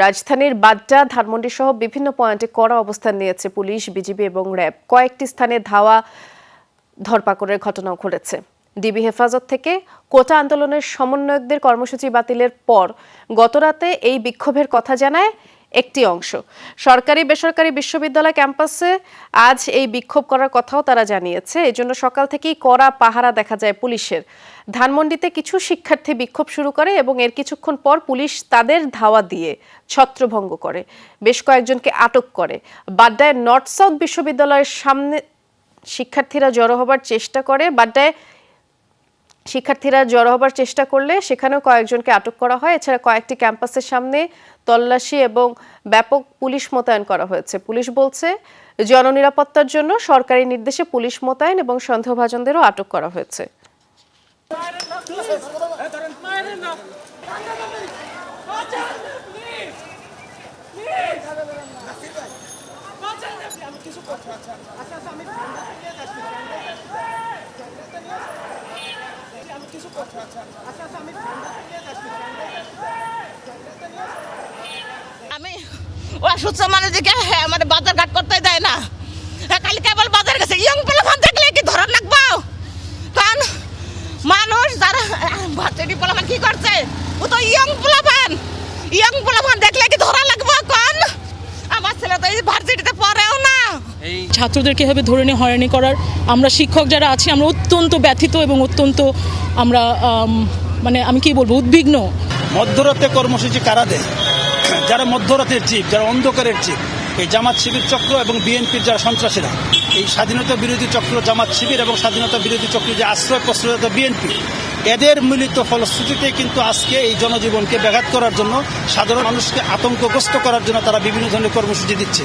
রাজধানীর বাড্ডা, ধানমন্ডি সহ বিভিন্ন পয়েন্টে কড়া অবস্থান নিয়েছে পুলিশ, বিজিবি এবং র্যাব। কয়েকটি স্থানে ধাওয়া ধরপাকড়ের ঘটনাও ঘটেছে। ডিবি হেফাজত থেকে কোটা আন্দোলনের সমন্বয়কদের কর্মসূচি বাতিলের পর গতরাতে এই বিক্ষোভের কথা জানায় একটি অংশ। সরকারি বেসরকারি বিশ্ববিদ্যালয় ক্যাম্পাসে আজ এই বিক্ষোভ করার কথাও তারা জানিয়েছে। এজন্য সকাল থেকেই কড়া পাহারা দেখা যায় পুলিশের। ধানমন্ডিতে কিছু শিক্ষার্থী বিক্ষোভ শুরু করে এবং এর কিছুক্ষণ পর পুলিশ তাদের ধাওয়া দিয়ে ছত্রভঙ্গ করে, বেশ কয়েকজনকে আটক করে। বাড্ডায় নর্থ সাউথ বিশ্ববিদ্যালয়ের সামনে শিক্ষার্থীরা জড়ো হবার চেষ্টা করলে সেখানেও কয়েকজনকে আটক করা হয়। এছাড়া কয়েকটি ক্যাম্পাসের সামনে তল্লাশি এবং ব্যাপক পুলিশ মোতায়েন করা হয়েছে। পুলিশ বলছে, জননিরাপত্তার জন্য সরকারি নির্দেশে পুলিশ মোতায়েন এবং সন্দেহভাজনদেরও আটক করা হয়েছে। আমি অসুস্থ মানুষকে মানে বাজার ঘাট করতে দেয় না। খালি কেবল বাজার গেছে ইয়ং পোলাপান দেখলে কি ধরা লাগবো? কারণ মানুষ যারা ভার্সিটি পোলাপান কি করছে, ও তো ইয়ং পোলাপান দেখলে কি ধরা লাগবো? কারণ আমার ছেলে তো এই ভার্সিটিতে পড়েও না। ছাত্রদেরকে এভাবে ধরে নিয়ে হয়রানি করার আমরা শিক্ষক যারা আছি আমরা অত্যন্ত ব্যথিত এবং অত্যন্ত আমরা মানে আমি কি বলবো উদ্বিগ্ন। মধ্যরাতে কর্মসূচি কারা দেয়? যারা মধ্যরাতের চিফ, যারা অন্ধকারের চিফ, এই জামাত শিবির চক্র এবং বিএনপির যারা সন্ত্রাসীরা, এই স্বাধীনতা বিরোধী চক্র জামাত শিবির এবং স্বাধীনতা বিরোধী চক্র যে আশ্রয় প্রশ্রয়তা বিএনপি, এদের মিলিত ফলশ্রুতিতে কিন্তু আজকে এই জনজীবনকে ব্যাঘাত করার জন্য, সাধারণ মানুষকে আতঙ্কগ্রস্ত করার জন্য তারা বিভিন্ন ধরনের কর্মসূচি দিচ্ছে।